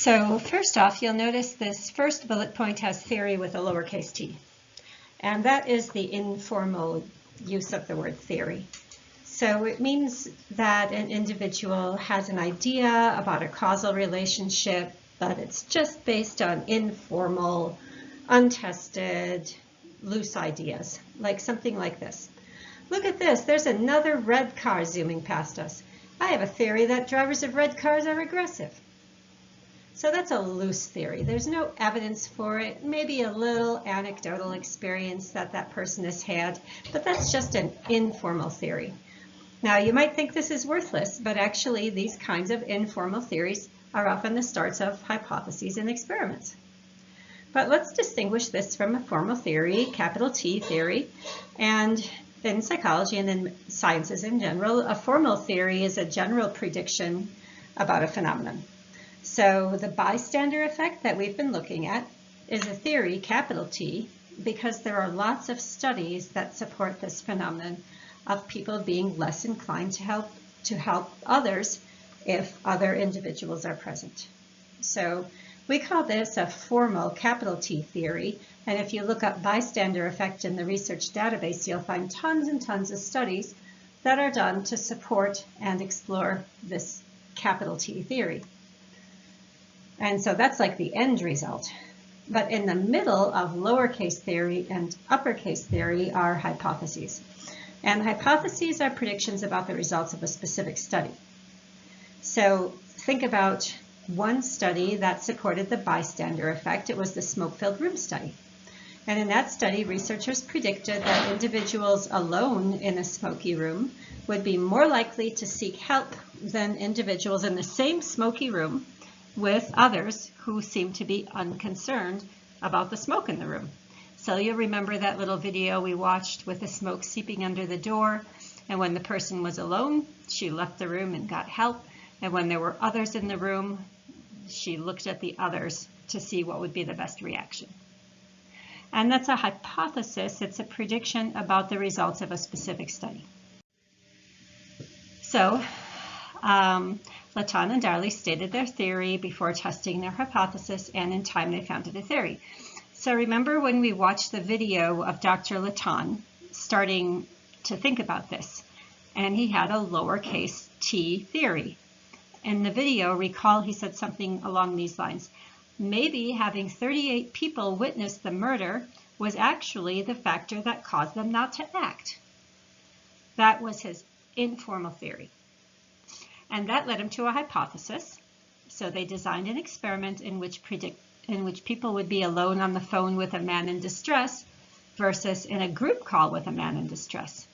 So first off, you'll notice this first bullet point has theory with a lowercase t. And that is the informal use of the word theory. So it means that an individual has an idea about a causal relationship, but it's just based on informal, untested, loose ideas, like something like this. Look at this, there's another red car zooming past us. I have a theory that drivers of red cars are aggressive. So that's a loose theory. There's no evidence for it, maybe a little anecdotal experience that that person has had, but that's just an informal theory. Now you might think this is worthless, but actually these kinds of informal theories are often the starts of hypotheses and experiments. But let's distinguish this from a formal theory, capital T theory, and in psychology and in sciences in general, a formal theory is a general prediction about a phenomenon. So the bystander effect that we've been looking at is a theory, capital T, because there are lots of studies that support this phenomenon of people being less inclined to help others if other individuals are present. So we call this a formal capital T theory, and if you look up bystander effect in the research database, you'll find tons and tons of studies that are done to support and explore this capital T theory. And so that's like the end result. But in the middle of lowercase theory and uppercase theory are hypotheses. And hypotheses are predictions about the results of a specific study. So think about one study that supported the bystander effect. It was the smoke-filled room study. And in that study, researchers predicted that individuals alone in a smoky room would be more likely to seek help than individuals in the same smoky room with others who seem to be unconcerned about the smoke in the room. So you'll remember that little video we watched with the smoke seeping under the door, and when the person was alone, she left the room and got help, and when there were others in the room, she looked at the others to see what would be the best reaction. And that's a hypothesis. It's a prediction about the results of a specific study. So Latton and Darley stated their theory before testing their hypothesis, and in time they founded a theory. So remember when we watched the video of Dr. Latton starting to think about this, and he had a lowercase t theory. In the video, recall he said something along these lines. Maybe having 38 people witness the murder was actually the factor that caused them not to act. That was his informal theory. And that led him to a hypothesis. So they designed an experiment in which people would be alone on the phone with a man in distress versus in a group call with a man in distress.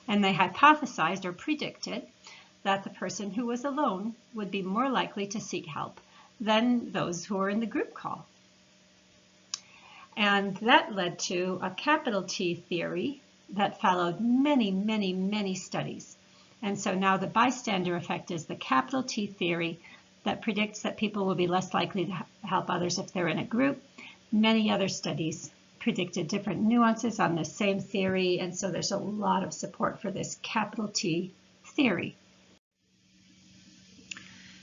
And they hypothesized or predicted that the person who was alone would be more likely to seek help than those who were in the group call. And that led to a capital T theory that followed many, many, many studies. And so now the bystander effect is the capital T theory that predicts that people will be less likely to help others if they're in a group. Many other studies predicted different nuances on the same theory, and so there's a lot of support for this capital T theory.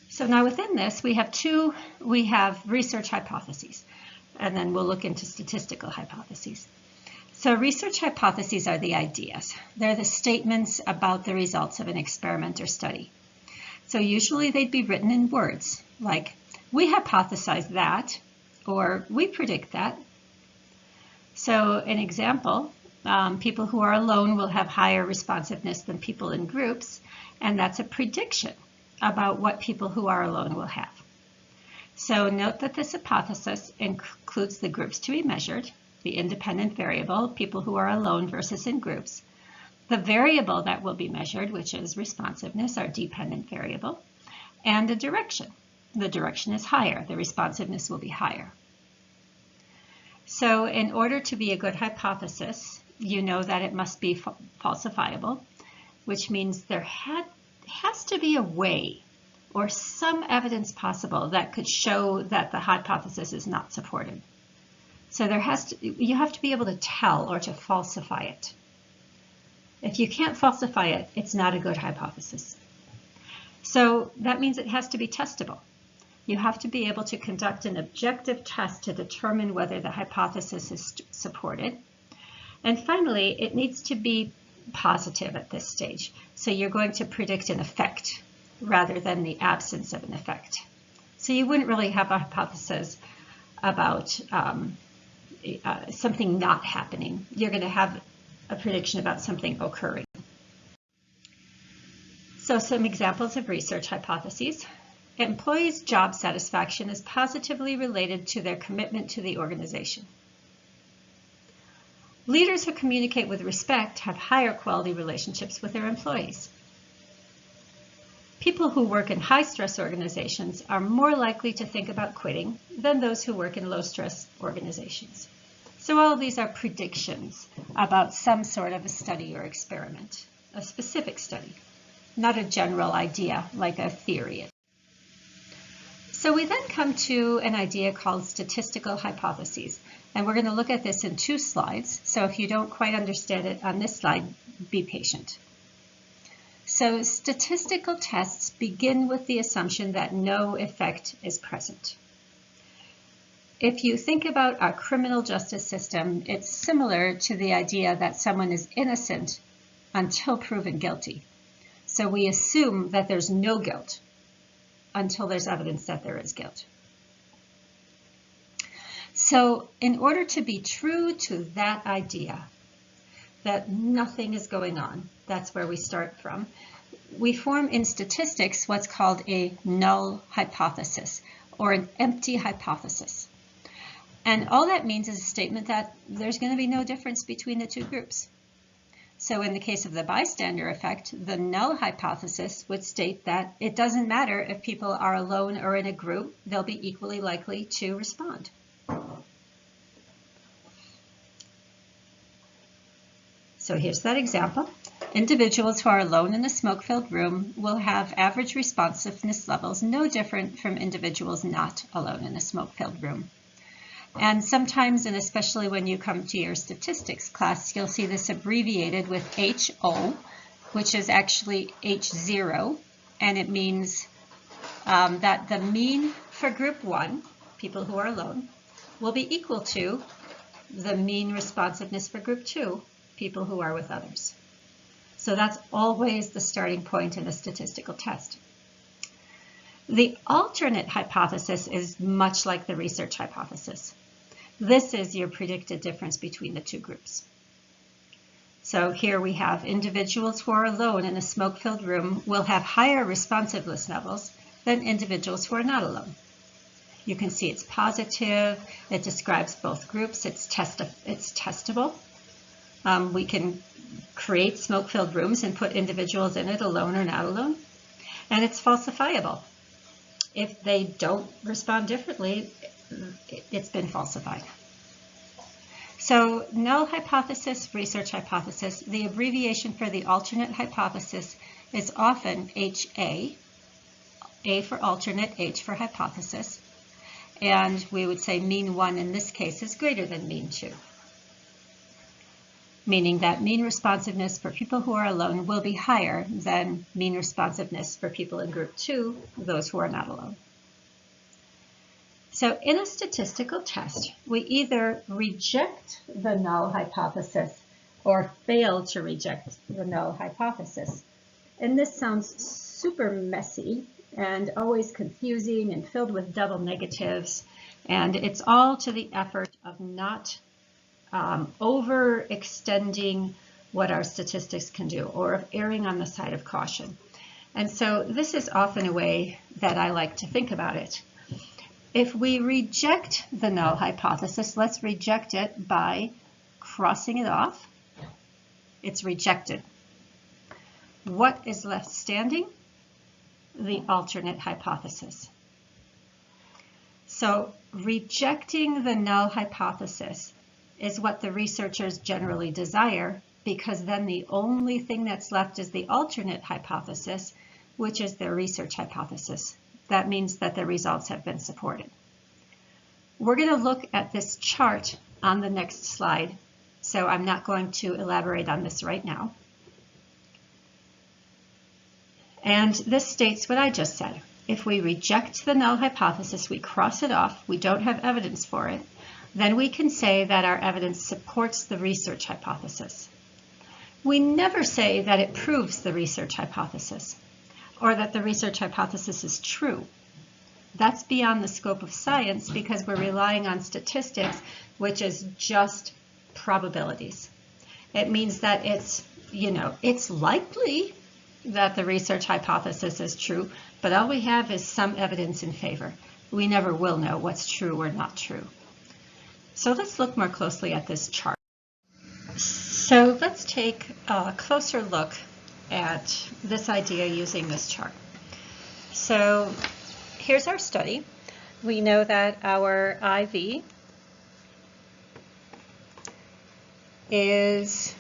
So now within this, we have research hypotheses, and then we'll look into statistical hypotheses. So research hypotheses are the ideas. They're the statements about the results of an experiment or study. So usually they'd be written in words, like, we hypothesize that, or we predict that. So an example, people who are alone will have higher responsiveness than people in groups, and that's a prediction about what people who are alone will have. So note that this hypothesis includes the groups to be measured, the independent variable, people who are alone versus in groups, the variable that will be measured, which is responsiveness, our dependent variable, and a direction. The direction is higher, the responsiveness will be higher. So in order to be a good hypothesis, you know that it must be falsifiable, which means there has to be a way or some evidence possible that could show that the hypothesis is not supported. So you have to be able to tell or to falsify it. If you can't falsify it, it's not a good hypothesis. So that means it has to be testable. You have to be able to conduct an objective test to determine whether the hypothesis is supported. And finally, it needs to be positive at this stage. So you're going to predict an effect rather than the absence of an effect. So you wouldn't really have a hypothesis about something not happening. You're going to have a prediction about something occurring. So some examples of research hypotheses. Employees' job satisfaction is positively related to their commitment to the organization. Leaders who communicate with respect have higher quality relationships with their employees. People who work in high-stress organizations are more likely to think about quitting than those who work in low-stress organizations. So all of these are predictions about some sort of a study or experiment, a specific study, not a general idea like a theory. So we then come to an idea called statistical hypotheses, and we're going to look at this in 2 slides. So if you don't quite understand it on this slide, be patient. So statistical tests begin with the assumption that no effect is present. If you think about our criminal justice system, it's similar to the idea that someone is innocent until proven guilty. So we assume that there's no guilt until there's evidence that there is guilt. So in order to be true to that idea, that nothing is going on, that's where we start from, we form in statistics what's called a null hypothesis, or an empty hypothesis. And all that means is a statement that there's going to be no difference between the 2 groups. So in the case of the bystander effect, the null hypothesis would state that it doesn't matter if people are alone or in a group, they'll be equally likely to respond. So here's that example. Individuals who are alone in a smoke-filled room will have average responsiveness levels no different from individuals not alone in a smoke-filled room. And sometimes, and especially when you come to your statistics class, you'll see this abbreviated with HO, which is actually H0, and it means that the mean for group 1, people who are alone, will be equal to the mean responsiveness for group 2, people who are with others. So that's always the starting point in a statistical test. The alternate hypothesis is much like the research hypothesis. This is your predicted difference between the 2 groups. So here we have individuals who are alone in a smoke-filled room will have higher responsiveness levels than individuals who are not alone. You can see it's positive, it describes both groups, it's testable. We can create smoke-filled rooms and put individuals in it alone or not alone, and it's falsifiable. If they don't respond differently, it's been falsified. So null hypothesis, research hypothesis, the abbreviation for the alternate hypothesis is often HA, A for alternate, H for hypothesis, and we would say mean 1 in this case is greater than mean 2. Meaning that mean responsiveness for people who are alone will be higher than mean responsiveness for people in group 2, those who are not alone. So in a statistical test, we either reject the null hypothesis or fail to reject the null hypothesis. And this sounds super messy and always confusing and filled with double negatives. And it's all to the effort of not overextending what our statistics can do, or of erring on the side of caution. And so this is often a way that I like to think about it. If we reject the null hypothesis, let's reject it by crossing it off. It's rejected. What is left standing? The alternate hypothesis. So rejecting the null hypothesis is what the researchers generally desire, because then the only thing that's left is the alternate hypothesis, which is their research hypothesis. That means that the results have been supported. We're going to look at this chart on the next slide, so I'm not going to elaborate on this right now. And this states what I just said. if we reject the null hypothesis, we cross it off, we don't have evidence for it, then we can say that our evidence supports the research hypothesis. We never say that it proves the research hypothesis or that the research hypothesis is true. That's beyond the scope of science because we're relying on statistics, which is just probabilities. It means that it's likely that the research hypothesis is true, but all we have is some evidence in favor. We never will know what's true or not true. So let's look more closely at this chart. So let's take a closer look at this idea using this chart. So here's our study. We know that our IV is,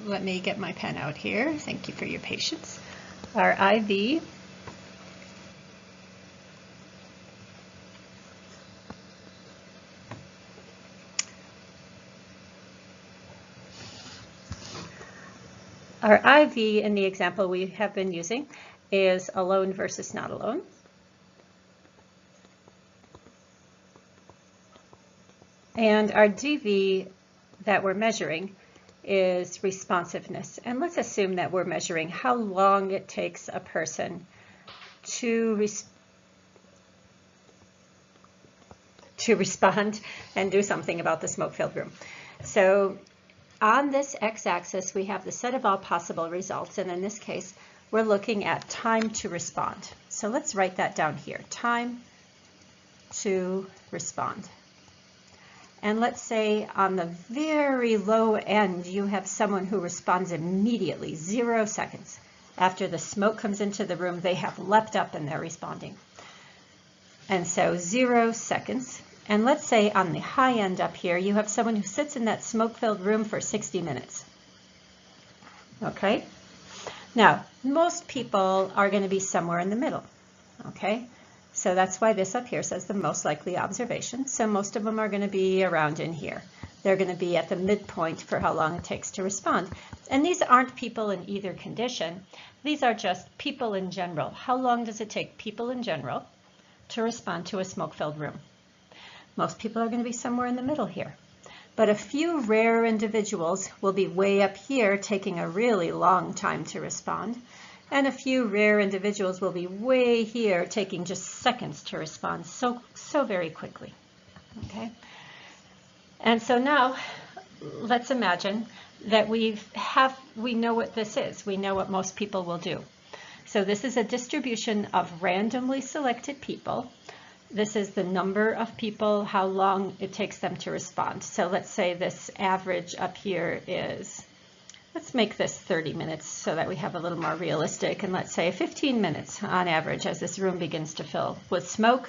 let me get my pen out here. Thank you for your patience. Our IV in the example we have been using is alone versus not alone. And our DV that we're measuring is responsiveness. And let's assume that we're measuring how long it takes a person to respond and do something about the smoke-filled room. So on this x-axis, we have the set of all possible results. And in this case, we're looking at time to respond. So let's write that down here, time to respond. And let's say on the very low end, you have someone who responds immediately, 0 seconds. After the smoke comes into the room, they have leapt up and they're responding. And so 0 seconds. And let's say on the high end up here, you have someone who sits in that smoke-filled room for 60 minutes. Okay? Now, most people are going to be somewhere in the middle. Okay? So that's why this up here says the most likely observation. So most of them are going to be around in here. They're going to be at the midpoint for how long it takes to respond. And these aren't people in either condition. These are just people in general. How long does it take people in general to respond to a smoke-filled room? Most people are going to be somewhere in the middle here. But a few rare individuals will be way up here taking a really long time to respond. And a few rare individuals will be way here taking just seconds to respond so very quickly. Okay? And so now let's imagine that we know what this is. We know what most people will do. So this is a distribution of randomly selected people. This is the number of people, how long it takes them to respond. So let's say this average up here is, let's make this 30 minutes so that we have a little more realistic, and let's say 15 minutes on average as this room begins to fill with smoke.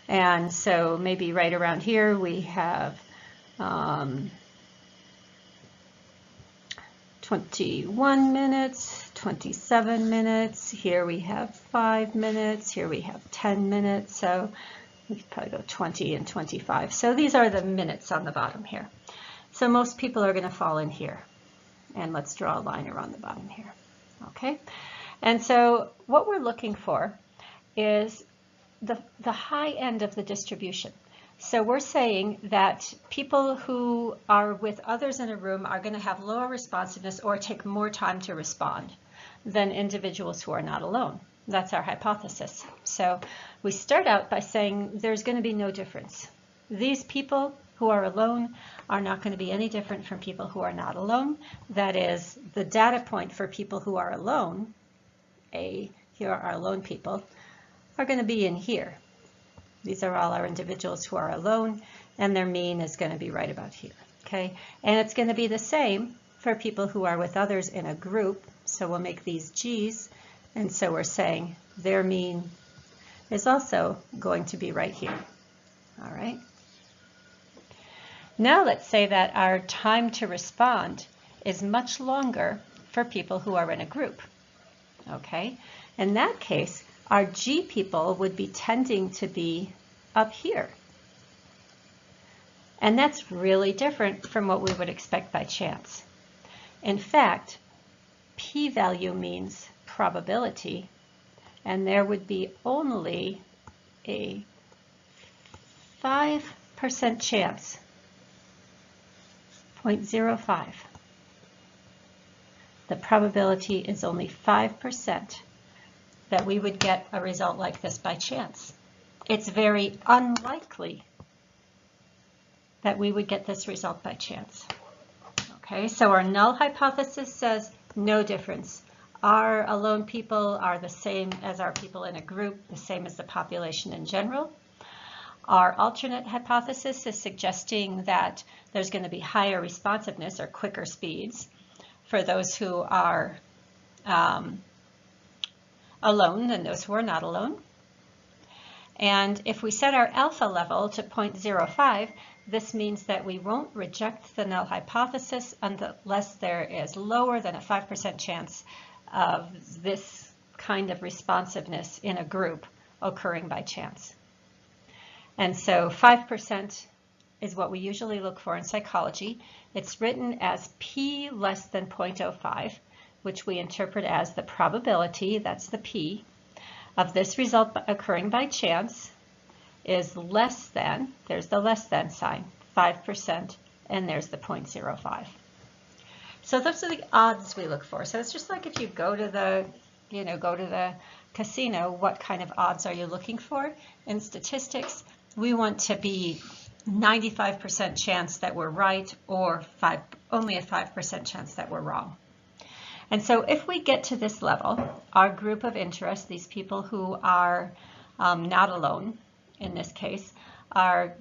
And so maybe right around here we have 21 minutes, 27 minutes, here we have 5 minutes, here we have 10 minutes, so we could probably go 20 and 25. So these are the minutes on the bottom here. So most people are going to fall in here. And let's draw a line around the bottom here. Okay? And so what we're looking for is the high end of the distribution. So we're saying that people who are with others in a room are going to have lower responsiveness or take more time to respond than individuals who are not alone. That's our hypothesis. So we start out by saying there's going to be no difference. These people who are alone are not going to be any different from people who are not alone. That is, the data point for people who are alone, here are our alone people, are going to be in here. These are all our individuals who are alone, and their mean is going to be right about here. Okay, and it's going to be the same for people who are with others in a group. So we'll make these G's, and so we're saying their mean is also going to be right here. All right. Now let's say that our time to respond is much longer for people who are in a group. Okay, in that case, our G people would be tending to be up here. And that's really different from what we would expect by chance. In fact, p-value means probability, and there would be only a 5% chance, 0.05. The probability is only 5% that we would get a result like this by chance. It's very unlikely that we would get this result by chance. Okay, so our null hypothesis says no difference. Our alone people are the same as our people in a group, the same as the population in general. Our alternate hypothesis is suggesting that there's going to be higher responsiveness or quicker speeds for those who are alone than those who are not alone. And if we set our alpha level to 0.05, this means that we won't reject the null hypothesis unless there is lower than a 5% chance of this kind of responsiveness in a group occurring by chance. And so 5% is what we usually look for in psychology. It's written as p less than 0.05, which we interpret as the probability, that's the p, of this result occurring by chance is less than, there's the less than sign, 5%, and there's the 0.05. So those are the odds we look for. So it's just like if you go to the, go to the casino, what kind of odds are you looking for? In statistics, we want to be 95% chance that we're right or only a 5% chance that we're wrong. And so if we get to this level, our group of interest, these people who are not alone, in this case, are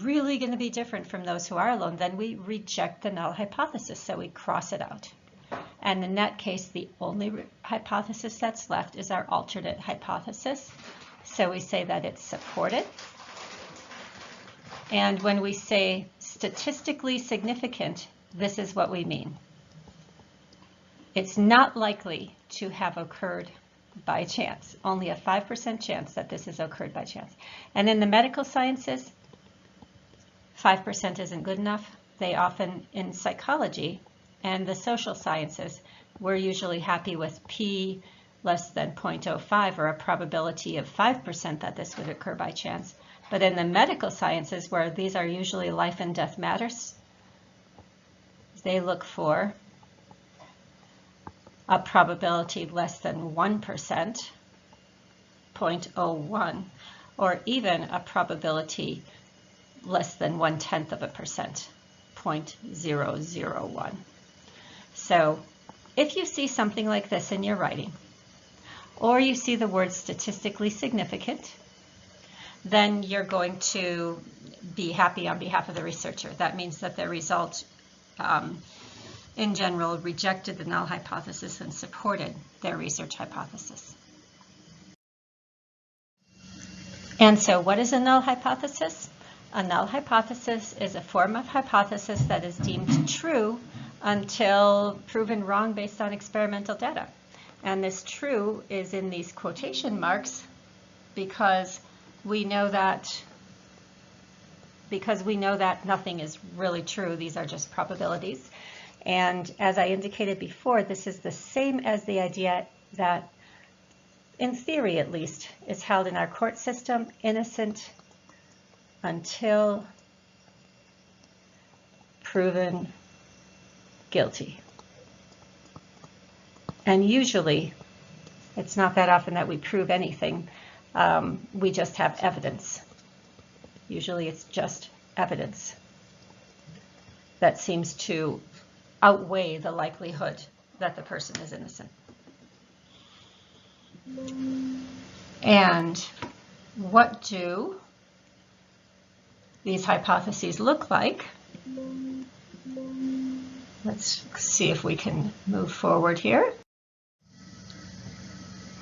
really going to be different from those who are alone, then we reject the null hypothesis, so we cross it out. And in that case, the only hypothesis that's left is our alternate hypothesis. So we say that it's supported. And when we say statistically significant, this is what we mean. It's not likely to have occurred by chance, only a 5% chance that this has occurred by chance. And in the medical sciences, 5% isn't good enough. They often, in psychology and the social sciences, we're usually happy with p less than 0.05 or a probability of 5% that this would occur by chance. But in the medical sciences, where these are usually life and death matters, they look for a probability less than 1%, 0.01, or even a probability less than 0.1%, 0.001. So if you see something like this in your writing, or you see the word statistically significant, then you're going to be happy on behalf of the researcher. That means that the result in general rejected the null hypothesis and supported their research hypothesis. And so what is a null hypothesis? A null hypothesis is a form of hypothesis that is deemed true until proven wrong based on experimental data. And this true is in these quotation marks because we know that nothing is really true. These are just probabilities. And as I indicated before, this is the same as the idea that, in theory at least, is held in our court system, innocent until proven guilty. And usually, it's not that often that we prove anything. We just have evidence. Usually it's just evidence that seems to outweigh the likelihood that the person is innocent. And what do these hypotheses look like? Let's see if we can move forward here.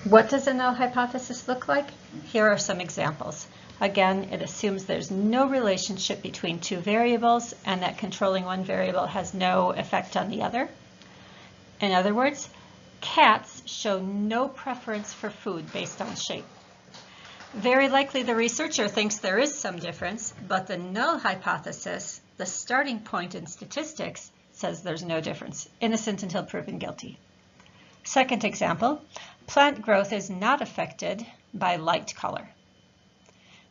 What does a null hypothesis look like? Here are some examples. Again, it assumes there's no relationship between two variables and that controlling one variable has no effect on the other. In other words, cats show no preference for food based on shape. Very likely the researcher thinks there is some difference, but the null hypothesis, the starting point in statistics, says there's no difference. Innocent until proven guilty. Second example, plant growth is not affected by light color.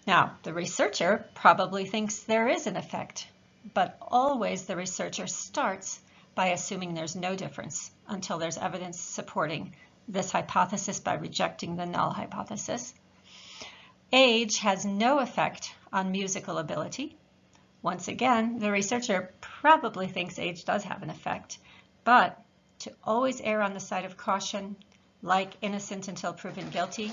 Now, the researcher probably thinks there is an effect, but always the researcher starts by assuming there's no difference until there's evidence supporting this hypothesis by rejecting the null hypothesis. Age has no effect on musical ability. Once again, the researcher probably thinks age does have an effect, but to always err on the side of caution, like innocent until proven guilty,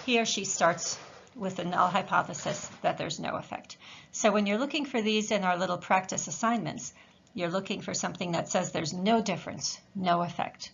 he or she starts with the null hypothesis that there's no effect. So when you're looking for these in our little practice assignments, you're looking for something that says there's no difference, no effect.